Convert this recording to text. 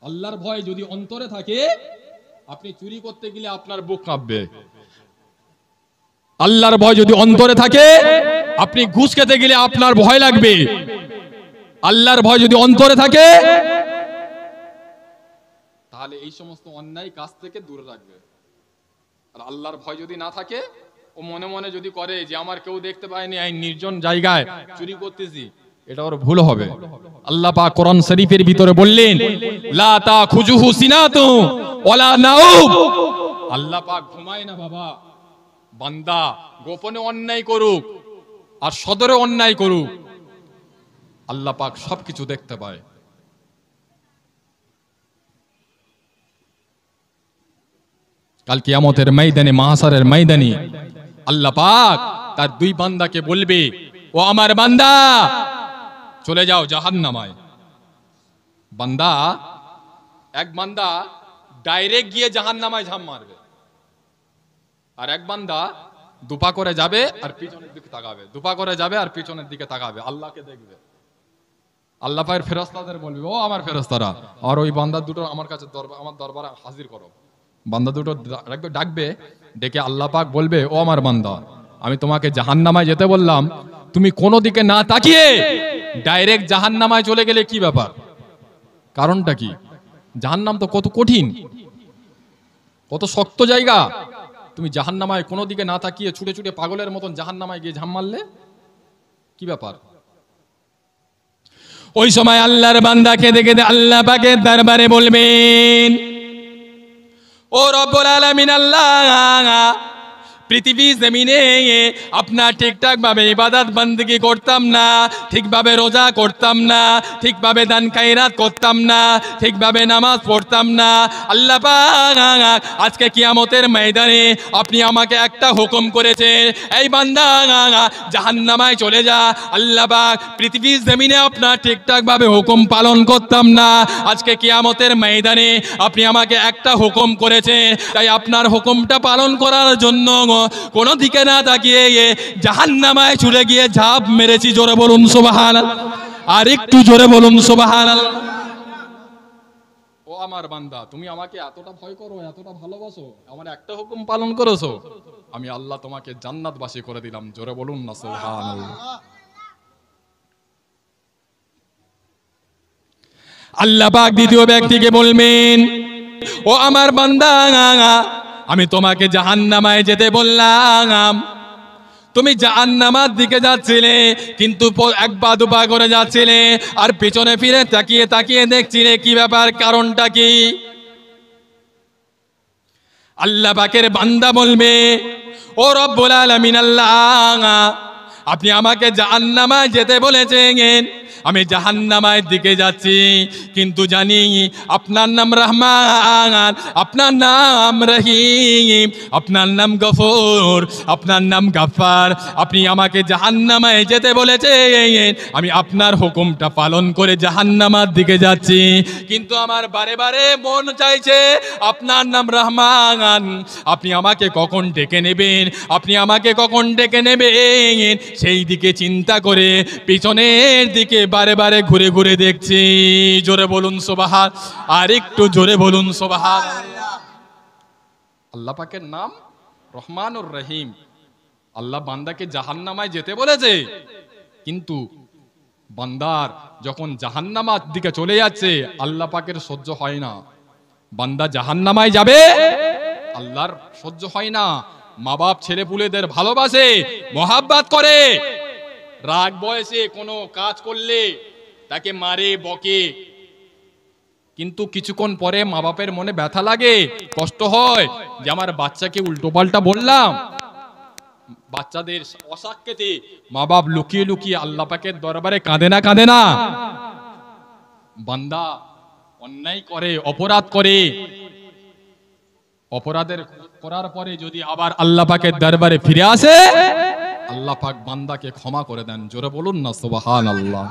আল্লাহর ভয় যদি অন্তরে থাকে, আপনি চুরি করতে গেলে আপনার বুক কাঁপবে। আল্লাহর ভয় যদি অন্তরে থাকে, আপনি ঘুষ খেতে গেলে আপনার ভয় লাগবে। আল্লাহর ভয় যদি অন্তরে থাকে, তাহলে এই সমস্ত অন্যায় কাজ থেকে দূরে রাখবে। আর আল্লাহর ভয় যদি না থাকে, ও মনে মনে যদি করে যে আমার কেউ দেখতে পায়নি, এই নির্জন জায়গায় চুরি করতেছি, এটা ওর ভুল হবে। আল্লাহ পাক কোরআন শরীফের ভিতরে বললেন, লা তাখুজুহু সিনাতু ওয়ালা নাউব। আল্লাহ পাক ঘুমায় না বাবা। বান্দা গোপনে অন্যায় করুক আর সদরে অন্যায় করুক, আল্লাহ পাক সবকিছু দেখতে পায়। কাল কিয়ামতের ময়দানে, মাহশারের ময়দানে আল্লাহ পাক তার দুই বান্দাকে বলবে, ও আমার বান্দা, চলে যাও জাহান্নামায়। বান্দা, এক বান্দা ডাইরেক্ট গিয়ে জাহান্নামায় ঝাঁপ মারবে, আর এক বান্দা দুপা করে যাবে আর পিছনের দিকে তাকাবে, দুপা করে যাবে আর পিছনের দিকে তাকাবে, আল্লাহকে দেখবে। আল্লাহ পাকের ফেরেশতাদের বলবে, ও আমার ফেরেশতারা, আর ওই বান্দা দুটো আমার কাছে আমার দরবারে হাজির করো। বান্দা দুটো ডাকবে, ডেকে আল্লাহ পাক বলবে, ও আমার বান্দা, আমি তোমাকে জাহান্নামায় যেতে বললাম, তুমি কোনো দিকে না তাকিয়ে ডাইরেক্ট জাহান্নামায় চলে গেলে কি ব্যাপার? কারণটা কি? জাহান্নাম তো কত কঠিন, কত শক্ত জায়গা। তুমি জাহান্নামায় কোনো দিকে না তাকিয়ে ছুটে ছুটে পাগলের মতন জাহান্নামায় গিয়ে ঝাঁপ মারলে, কি ব্যাপার? ওই সময় আল্লাহর বান্দা কেঁদে কেঁদে আল্লাহ পাকের দরবারে বলবেন, ও রব্বুল আলামিন আল্লাহ, পৃথিবী জমিনে আপনার ঠিকঠাক ভাবে ইবাদত বندگی করতাম না, ঠিকভাবে রোজা করতাম না, ঠিকভাবে দান খায়রাত করতাম না, ঠিকভাবে নামাজ পড়তাম না। আল্লাহ পাক আজকে কিয়ামতের ময়দানে আপনি আমাকে একটা হুকুম করেছেন, এই বান্দা জাহান্নামায় চলে যা। আল্লাহ পাক পৃথিবী জমিনে আপনার ঠিকঠাক ভাবে হুকুম পালন করতাম না, আজকে কিয়ামতের ময়দানে আপনি আমাকে একটা হুকুম করেছেন, তাই আপনার হুকুমটা পালন করার জন্য কোন দিকে না তাকিয়ে জাহান্নামায় ছুটে গিয়ে ঝাঁপ মেরেছি। জোরে বলুন সুবহানাল্লাহ, আর একটু জোরে বলুন সুবহানাল্লাহ। ও আমার বান্দা, তুমি আমাকে এতটা ভয় করো, এতটা ভালোবাসো, আমার একটা হুকুম পালন করেছো, আমি আল্লাহ তোমাকে জান্নাতবাসী করে দিলাম। জোরে বলুন না সুবহানাল্লাহ। আল্লাহ পাক দ্বিতীয় ব্যক্তিকে বলবেন, ও আমার বান্দা, আমি তোমাকে জাহান্নামায় যেতে বললাম, তুমি জাহান্নামার দিকে যাচ্ছিলে, কিন্তু এক পা দুপা করে যাচ্ছিলে আর পিছনে ফিরে তাকিয়ে তাকিয়ে দেখছিলে, কি ব্যাপার, কারণটা কি? আল্লাহ পাকের বান্দা বলবে, ও রব্বুল আলামিন আল্লাহ, আপনি আমাকে জাহান্নামায় যেতে বলেছেন, আমি জাহান্নামের দিকে যাচ্ছি, কিন্তু জানি আপনার নাম রহমান, আপনার নাম রহিম, আপনার নাম গফুর, আপনার নাম গাফফার। আপনি আমাকে জাহান্নামে যেতে বলেছেন, আমি আপনার হুকুমটা পালন করে জাহান্নামের দিকে যাচ্ছি, কিন্তু আমার বারে বারে মন চাইছে আপনার নাম রহমান, আপনি আমাকে কখন ডেকে নেবেন, আপনি আমাকে কখন ডেকে নেবেন, সেই দিকে চিন্তা করে পিছনের দিকে বারে বারে ঘুরে ঘুরে দেখছি। জোরে বলুন সুবহান, আর একটু জোরে বলুন সুবহান। আল্লাহ পাকের নাম রহমানুর রহিম। আল্লাহ বান্দাকে জাহান্নামায় যেতে বলেছে, কিন্তু বান্দার যখন জাহান্নামার দিকে চলে যাচ্ছে, আল্লাহ পাকের সহ্য হয় না। বান্দা জাহান্নামায় যাবে, আল্লাহর সহ্য হয় না। মা বাপ ছেলে পুলেদের ভালোবাসে, মহাব্বত করে, রাগ বয়সে কোনো কাজ করলে তাকে মারে বকে, কিন্তু কিছুক্ষণ পরে মা বাপের মনে ব্যথা লাগে, কষ্ট হয় যে আমার বাচ্চাকে উল্টো পাল্টা বললাম। বাচ্চাদের অসাক্ষেতে মা বাপ লুকিয়ে লুকিয়ে আল্লাহ পাকের দরবারে কাঁদে না, কাঁদে না? বান্দা অন্যায় করে, অপরাধ করে, অপরাধের করার পরে যদি আবার আল্লাহ পাকের দরবারে ফিরে আসে, আল্লাহ পাক বান্দাকে ক্ষমা করে দেন। জোরে বলুন না সুবহানাল্লাহ।